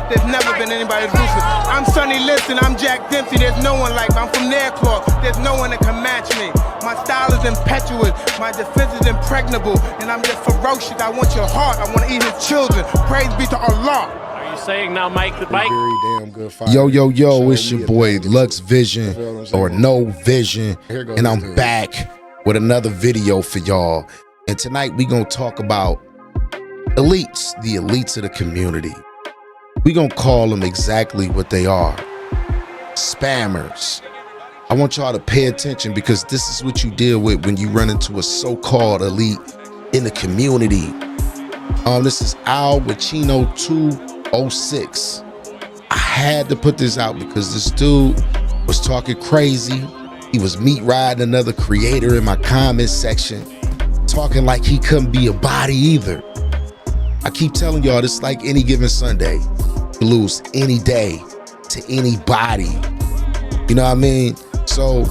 There's never been anybody ruthless. I'm Sonny Liston, I'm Jack Dempsey. There's no one like me. I'm from Nairclaw. There's no one that can match me. My style is impetuous. My defense is impregnable. And I'm just ferocious. I want your heart. I want to eat his children. Praise be to Allah. Are you saying now, Mike, the bike? Very damn good fight. Yo, it's your boy Lux Vision or No Vision, and I'm back with another video for y'all. And tonight we gonna talk about elites, the elites of the community. We gonna call them exactly what they are: spammers. I want y'all to pay attention because this is what you deal with when you run into a so-called elite in the community. This is Alwacino 206. I had to put this out because this dude was talking crazy. He was meat riding another creator in my comment section, talking like he couldn't be a body either. I keep telling y'all, this is like any given Sunday. You lose any day to anybody. You know what I mean? So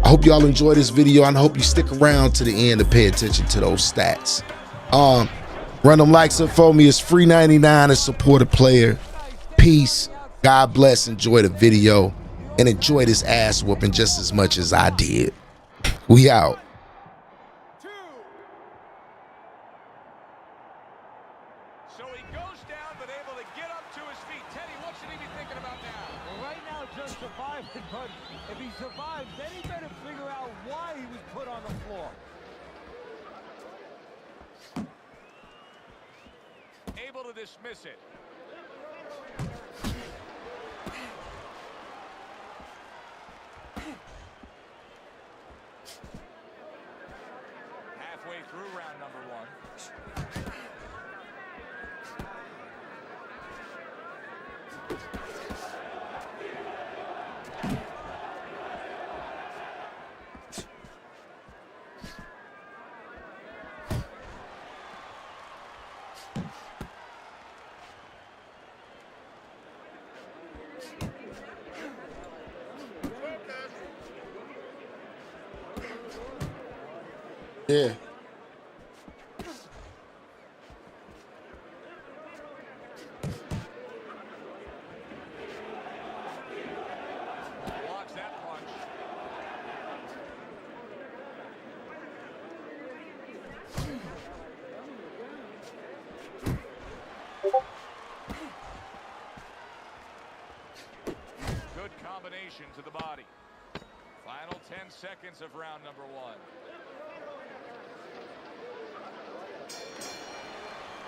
I hope y'all enjoy this video, and I hope you stick around to the end to pay attention to those stats. Run them likes up for me. It's free 99 to support a player. Peace. God bless. Enjoy the video and enjoy this ass whooping just as much as I did. We out. So he goes down, but able to get up to his feet. Teddy, what should he be thinking about now? Well, right now, just surviving, but if he survives, then he better figure out why he was put on the floor. Able to dismiss it. Halfway through round number one. Yeah. Blocks that punch. Good combination to the body. Final 10 seconds of round number one.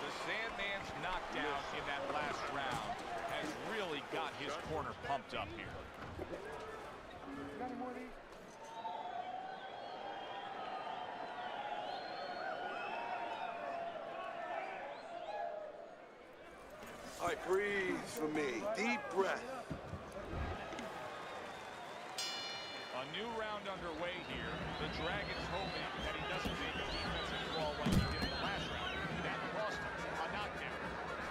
The Sandman's knockdown in that last round has really got his corner pumped up here. All right, breathe for me. Deep breath. A new round underway here. The Dragons hoping that he doesn't make a defensive call like he did in the last round. That cost him a knockdown.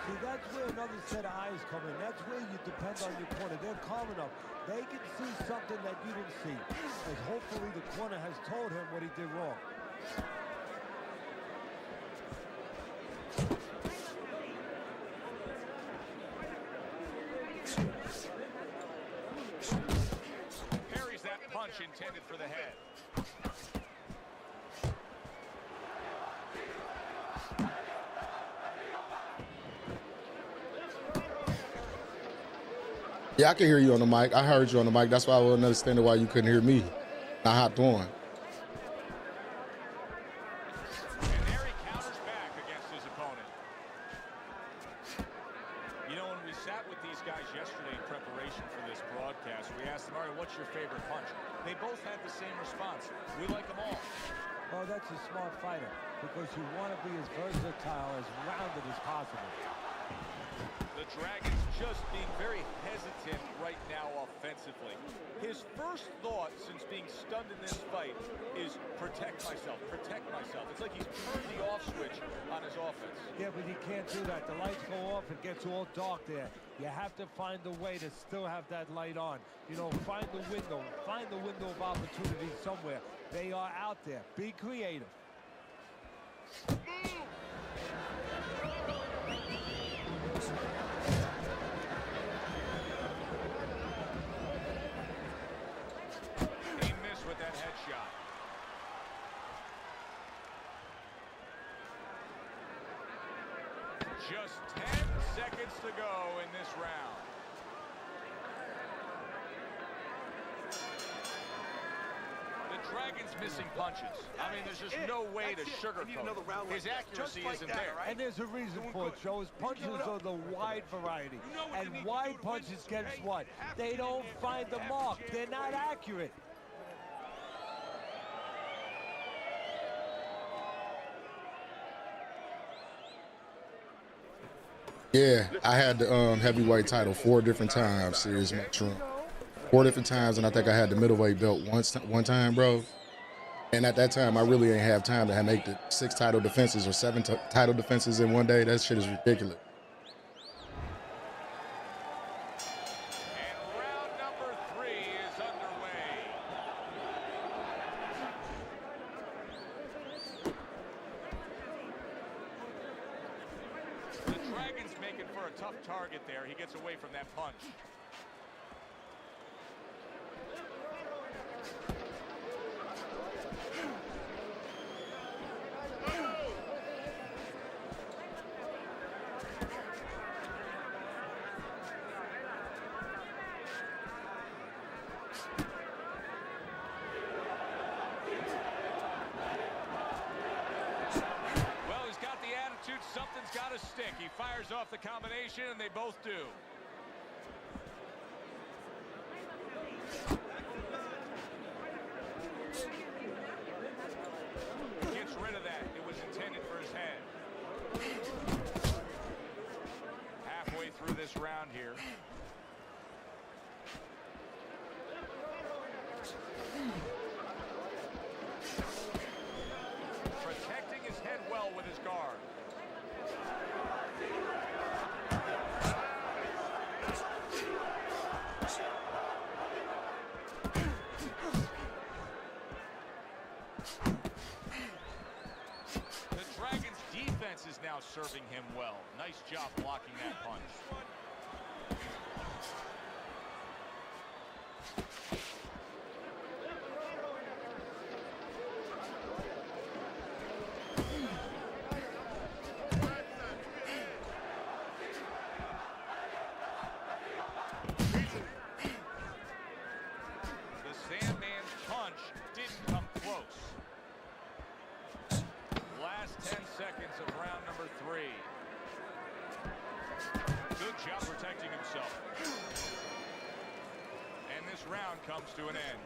See, that's where another set of eyes come in. That's where you depend on your corner. They're calm enough. They can see something that you didn't see. And hopefully the corner has told him what he did wrong. Parries that punch intended for the head. Yeah, I can hear you on the mic. I heard you on the mic. That's why I wasn't understanding why you couldn't hear me. I hopped on. And there he counters back against his opponent. You know, when we sat with these guys yesterday in preparation for this broadcast, we asked them, all right, what's your favorite punch? They both had the same response. We like them all. Oh, that's a smart fighter because you want to be as versatile, as rounded as possible. The Dragons just being very hesitant right now offensively. His first thought since being stunned in this fight is protect myself, protect myself. It's like he's turned the off switch on his offense. Yeah, but you can't do that. The lights go off, it gets all dark there. You have to find a way to still have that light on. You know, find the window of opportunity somewhere. They are out there. Be creative. Just 10 seconds to go in this round. The Dragon's missing punches. I mean, there's just no way to sugarcoat it. His accuracy isn't there. And there's a reason for it, Joe. His punches are the wide variety. And wide punches guess what? They don't find the mark. They're not accurate. Yeah, I had the heavyweight title 4 different times, serious matchroom. 4 different times, and I think I had the middleweight belt one time, bro. And at that time, I really ain't have time to make the 6 title defenses or 7 title defenses in one day. That shit is ridiculous. And round number 3 is underway. The Dragon's making for a tough target there. He gets away from that punch. Something's got to stick. He fires off the combination, and they both do. Gets rid of that. It was intended for his head. Halfway through this round here. Protecting his head well with his guard. The Dragon's defense is now serving him well. Nice job blocking that punch. Seconds of round number 3. Good job protecting himself. And this round comes to an end.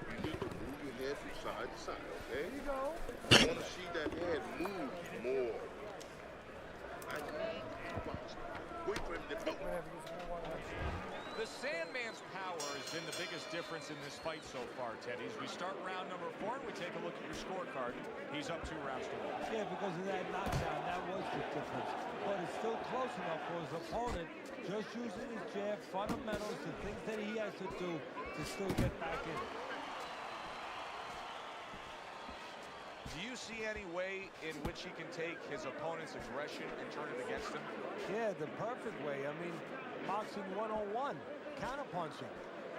You need to move your head from side to side, okay? There you go. I want to see that head move more. I need wait for him to go. The Sandman's power has been the biggest difference in this fight so far, Teddy. As we start round number 4 and we take a look at your scorecard, he's up 2 rounds to 1. Yeah, because of that knockdown, that was the difference. But it's still close enough for his opponent, just using his jab, fundamentals, the things that he has to do to still get back in. Do you see any way in which he can take his opponent's aggression and turn it against him? Yeah, the perfect way. I mean, boxing 101, counterpunching.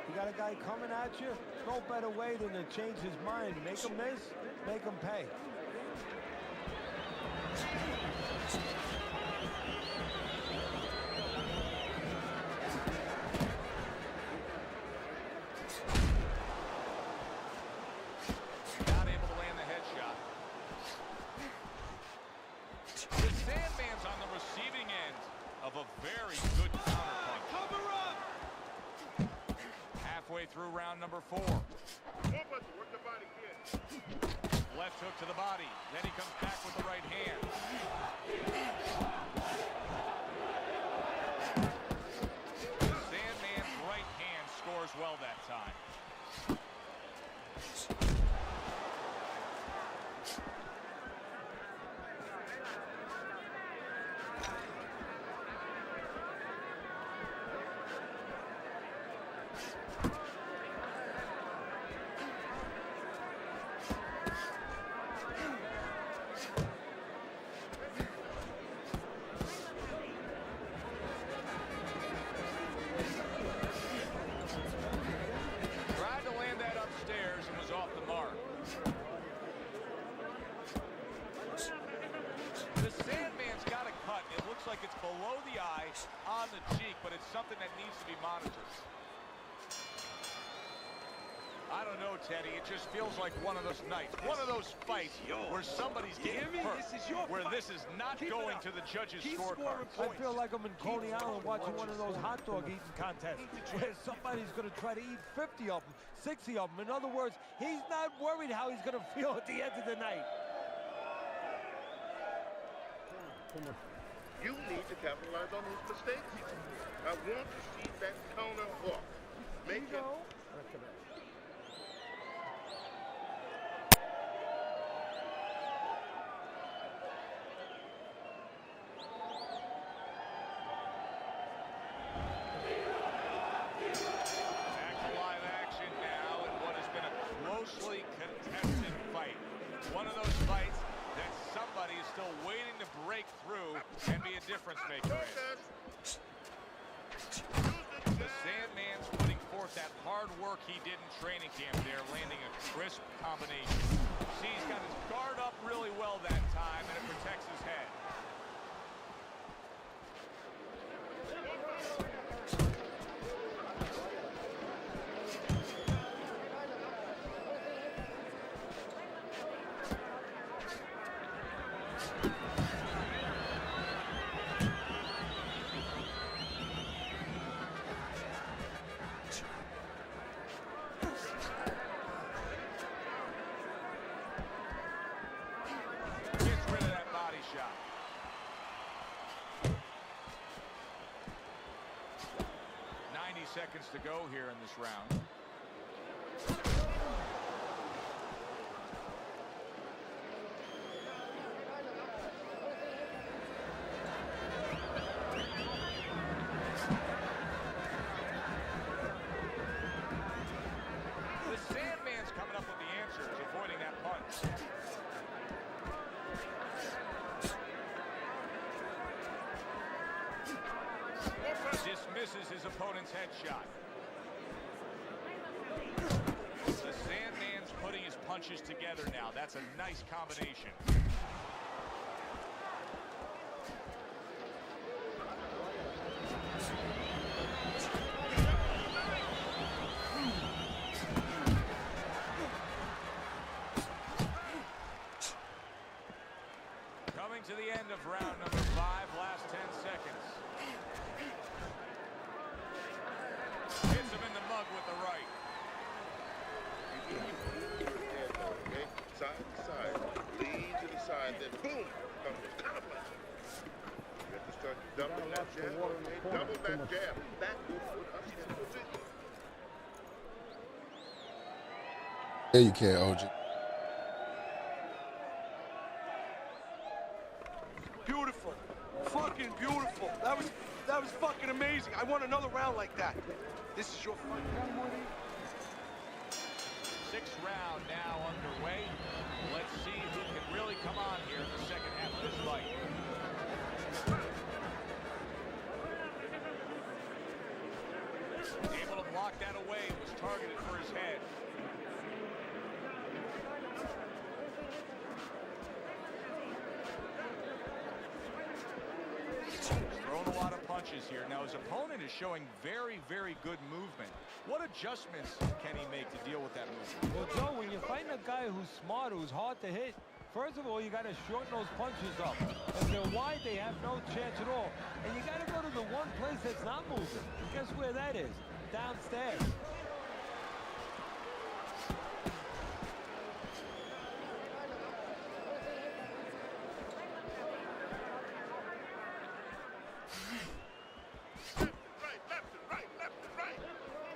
You got a guy coming at you, no better way than to change his mind. Make him miss, make him pay. Not able to land the headshot. The Sandman's on the receiving end of a very good counterpunch. Cover up! Halfway through round number 4. Left hook to the body. Then he comes back with the right hand. The Sandman's right hand scores well that time. eye on the cheek, but it's something that needs to be monitored. I don't know, Teddy. It just feels like one of those nights, one of those fights where somebody's getting hurt, where this is not going to the judges' scorecard. I feel like I'm in Coney Island watching one of those hot dog eating contests where somebody's going to try to eat 50 of them, 60 of them. In other words, he's not worried how he's going to feel at the end of the night. You need to capitalize on his mistakes. I want to see that counter hook. Make it. Closely contested fight. One of those fights that somebody is still waiting to break through and be a difference maker in. The Sandman's putting forth that hard work he did in training camp there, landing a crisp combination. See, he's got his guard up really well that time, and it protects his head. Seconds to go here in this round. The Sandman's coming up with the answers, avoiding that punch. Dismisses his opponent's headshot. The Sandman's putting his punches together now. That's a nice combination. Coming to the end of round number 5, last 10 seconds. Hits him in the mug with the right. Okay, side to side, lean to the side, then boom, comes the counter punch. You have to start doubling that jab, okay? Double that jab. That will put us in position. Yeah, you can, OG. Beautiful. Fucking beautiful. That was fucking amazing. I want another round like that. This is your fight. 6th round now underway. Let's see who can really come on here in the second half of this fight. Able to block that away. It was targeted for his head. Throwing a lot of punches here. Now his opponent is showing very, very good movement. What adjustments can he make to deal with that movement? Well, Joe, when you find a guy who's smart, who's hard to hit, first of all, you got to shorten those punches up. If they're wide, they have no chance at all. And you got to go to the one place that's not moving. And guess where that is? Downstairs.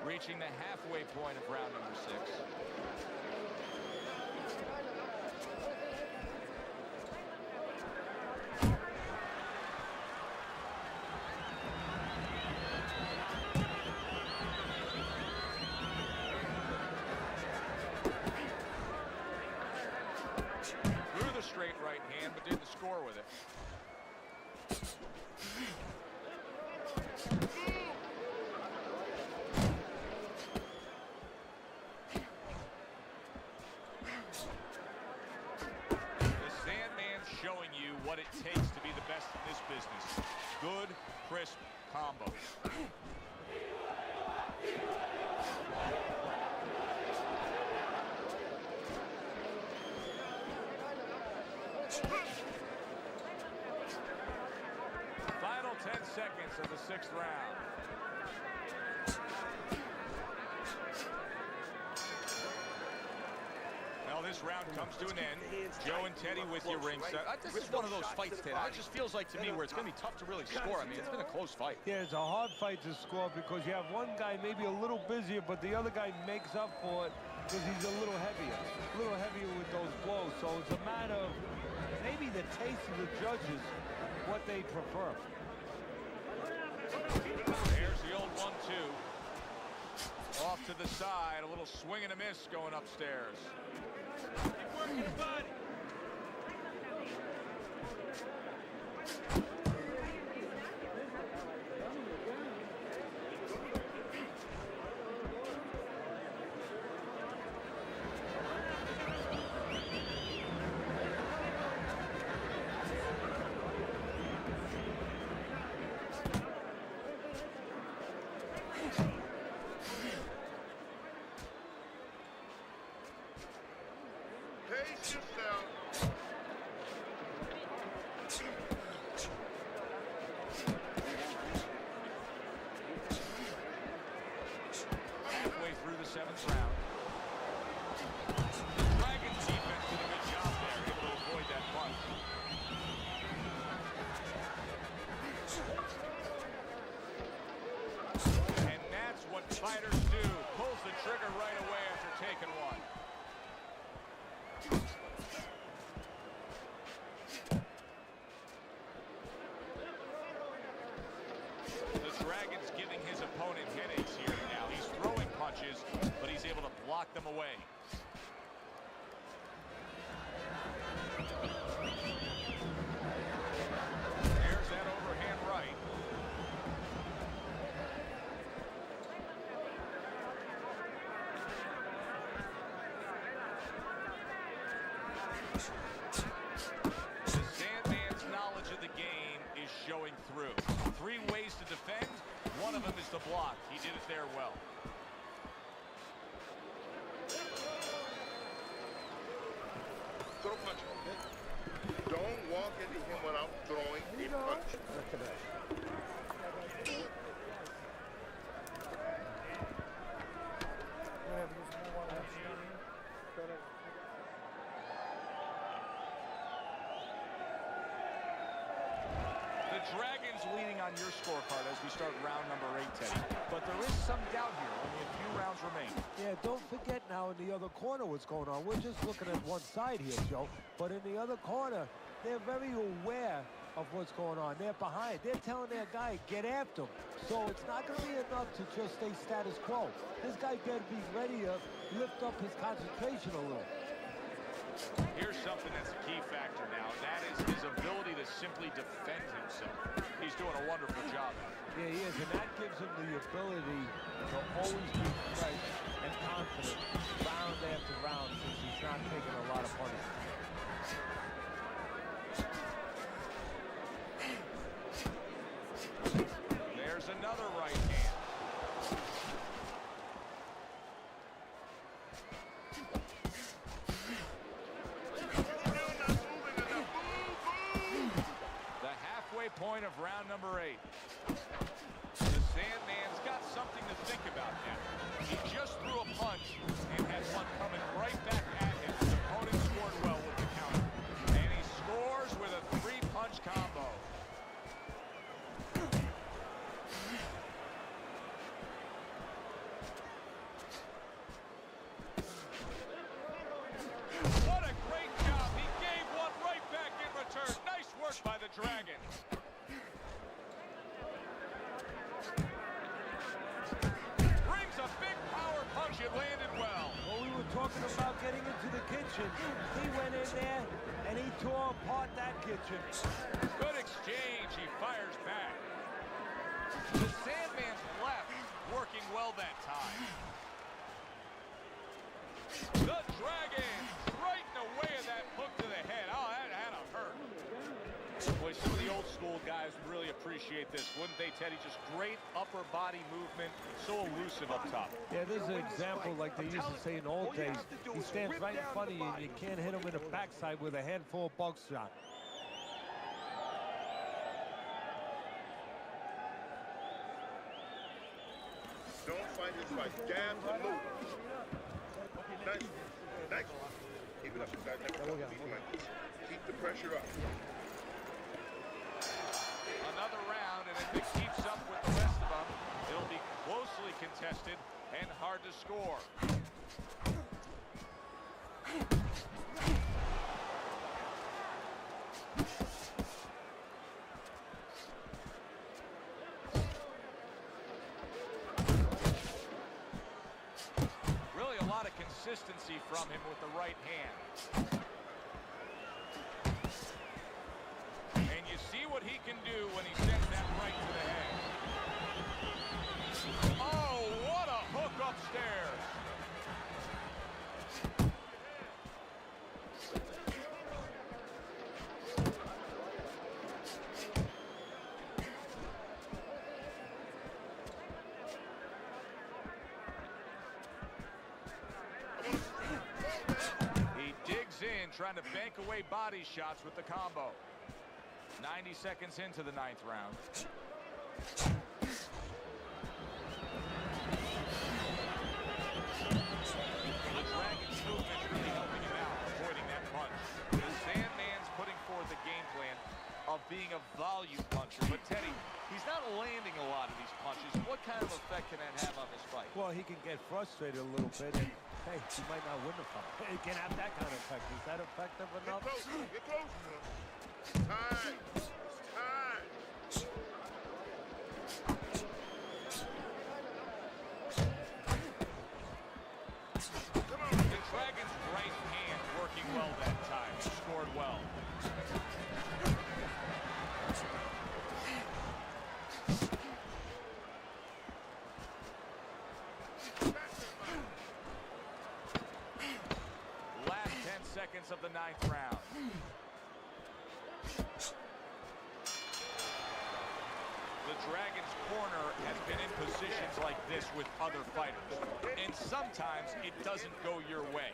Reaching the halfway point of round number 6. Threw the straight right hand, but didn't score with it. Showing you what it takes to be the best in this business. Good, crisp crisp combos. Final 10 seconds of the 6th round. Well, this round comes to an end. Joe and Teddy with you ringside. This is one of those fights, Ted. It just feels like to me where it's going to be tough to really score. I mean, it's been a close fight. Yeah, it's a hard fight to score because you have one guy maybe a little busier, but the other guy makes up for it because he's a little heavier with those blows. So it's a matter of maybe the taste of the judges, what they prefer. There's the old 1-2. Off to the side, a little swing and a miss going upstairs. Keep working the body. Pace yourself. Halfway through the 7th round. Dragons defense did a good job there, able to avoid that punch. And that's what fighters do. Pulls the trigger right away after taking one. The Dragon's giving his opponent headaches here now. He's throwing punches, but he's able to block them away. There's that overhand right. The Sandman's knowledge of the game is showing through. 3 ways to defend. One of them is to block. He did it there well. Throw punch. Don't walk into him without throwing a punch. The Dragons leading on your scorecard as we start round number 8, Teddy. But there is some doubt here. Only a few rounds remain. Yeah, don't forget now in the other corner what's going on. We're just looking at one side here, Joe. But in the other corner, they're very aware of what's going on. They're behind. They're telling their guy, get after him. So it's not going to be enough to just stay status quo. This guy got to be ready to lift up his concentration a little. Here's something that's a key factor now. That is his ability to simply defend himself. He's doing a wonderful job. Yeah, he is, and that gives him the ability to always be fresh and confident round after round since he's not taking a lot of punishment. There's another right hand. The halfway point of round number 8. The Sandman's got something to think about now. He just threw a punch and had one coming right back at him. His opponent scored well with the counter. And he scores with a 3-punch combo. What a great job. He gave one right back in return. Nice work by the Dragons. Brings a big power punch. It landed well. Well, we were talking about getting into the kitchen. He went in there, and he tore apart that kitchen. Good exchange. He fires back. The Sandman's left working well that time. The Dragons right in the way of that hook to the head. Oh, that had to hurt. Boy, some of the old school guys would really appreciate this, wouldn't they, Teddy? Just great upper body movement, so elusive up top. Yeah, this is an example like they used to say in the old days. He stands right in front of you and you can't hit him in the backside with a handful of buckshot. Don't fight his fight. Jab and move. Nice. Nice. Keep it up. You guys never got beat like this. Keep the pressure up. Another round, and if it keeps up with the rest of them, it'll be closely contested and hard to score. Really a lot of consistency from him with the right hand. And you see what he can do when he sends that right to the head. Oh, what a hook upstairs. He digs in, trying to bank away body shots with the combo. 90 seconds into the 9th round. The Dragon's movement's really helping him out, avoiding that punch. The Sandman's putting forth a game plan of being a volume puncher. But Teddy, he's not landing a lot of these punches. What kind of effect can that have on this fight? Well, he can get frustrated a little bit. And, hey, he might not win the fight. It can have that kind of effect. Is that effective enough? Get close. Get close. Time. It's time. The Dragon's right hand working well that time. He scored well. Last 10 seconds of the 9th round. The Dragon's corner has been in positions like this with other fighters, and sometimes it doesn't go your way.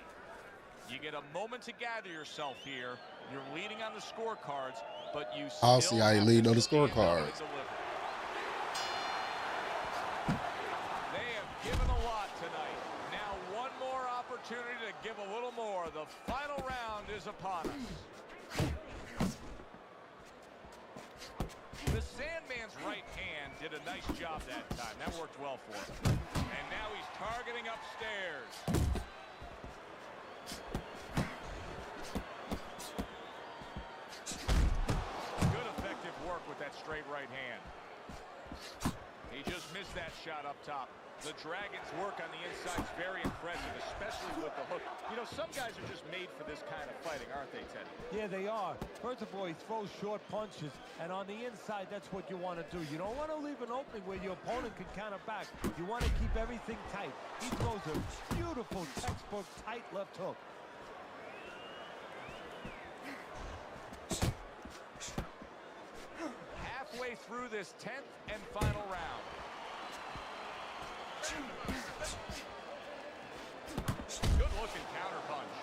You get a moment to gather yourself here. You're leading on the scorecards, but you still I'll see how you have lead to on the stand up scorecards. and deliver. They have given a lot tonight. Now one more opportunity to give a little more. The final round is upon us. The Sandman's right hand did a nice job that time. That worked well for him. And now he's targeting upstairs. Good effective work with that straight right hand. He just missed that shot up top. The Dragon's work on the inside is very impressive, especially with the hook. You know, some guys are just made for this kind of fighting, aren't they, Teddy? Yeah, they are. First of all, he throws short punches, and on the inside, that's what you want to do. You don't want to leave an opening where your opponent can counter back. You want to keep everything tight. He throws a beautiful textbook tight left hook. Halfway through this 10th and final round. Good looking counter punch.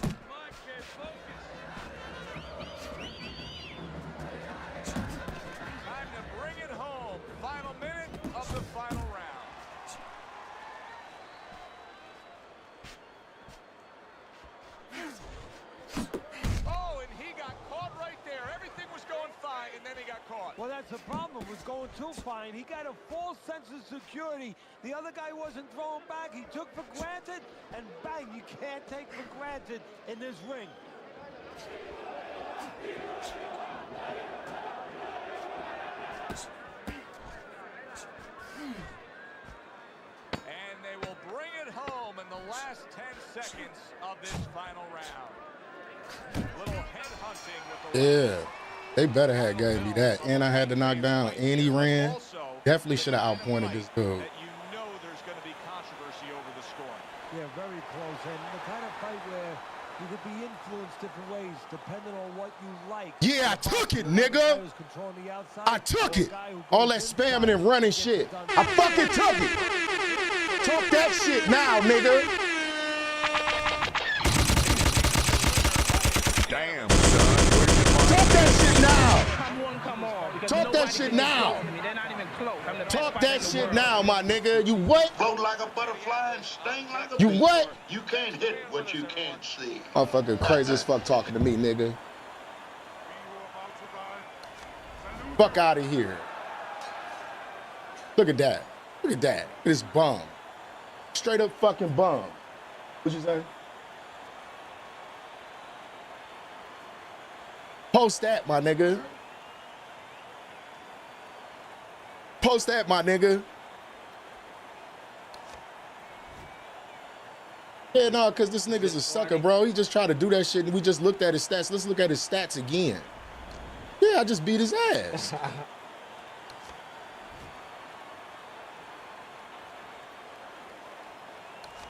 Come on, kid, focus. Time to bring it home. Final minute of the final round. Oh, and he got caught right there. Everything was going fine, and then he got caught. Well, that's the problem. It was going too fine. He got a false sense of security. The other guy wasn't throwing back. He took for granted, and bang, you can't take for granted in this ring. And they will bring it home in the last 10 seconds of this final round. Little head hunting with the Yeah, they better have gave me that. And I had to knock down, and he ran. Definitely should have outpointed this dude. That you know there's going to be controversy over the scoring. Yeah, very close and the kind of fight where you could be influenced different ways depending on what you like. Yeah, I took it, nigga. I took it. All that spamming and running shit. I fucking took it. Talk that shit now, nigga. Damn, son. Talk that shit now. Come on, come on. Because Talk that nobody shit can now. control me. They're not even close. I'm the best Talk fighter that in the shit world. now, my nigga. You what? Float like a butterfly and sting like a You bee. what? You can't hit what you can't see. Motherfucker crazy as fuck talking to me, nigga. Fuck out of here. Look at that. Look at that. Look at this bum. Straight up fucking bum. What you say? Post that, my nigga. Post that, my nigga. Yeah, no, because this nigga's a sucker, bro. He just tried to do that shit, and we just looked at his stats. Let's look at his stats again. Yeah, I just beat his ass.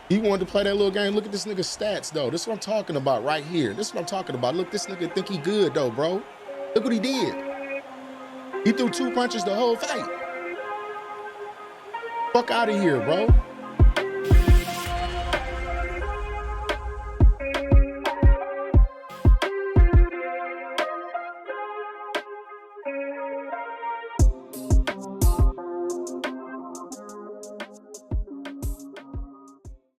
He wanted to play that little game. Look at this nigga's stats, though. This is what I'm talking about right here. This is what I'm talking about. Look, this nigga think he good, though, bro. Look what he did. He threw 2 punches the whole fight. Fuck out of here, bro.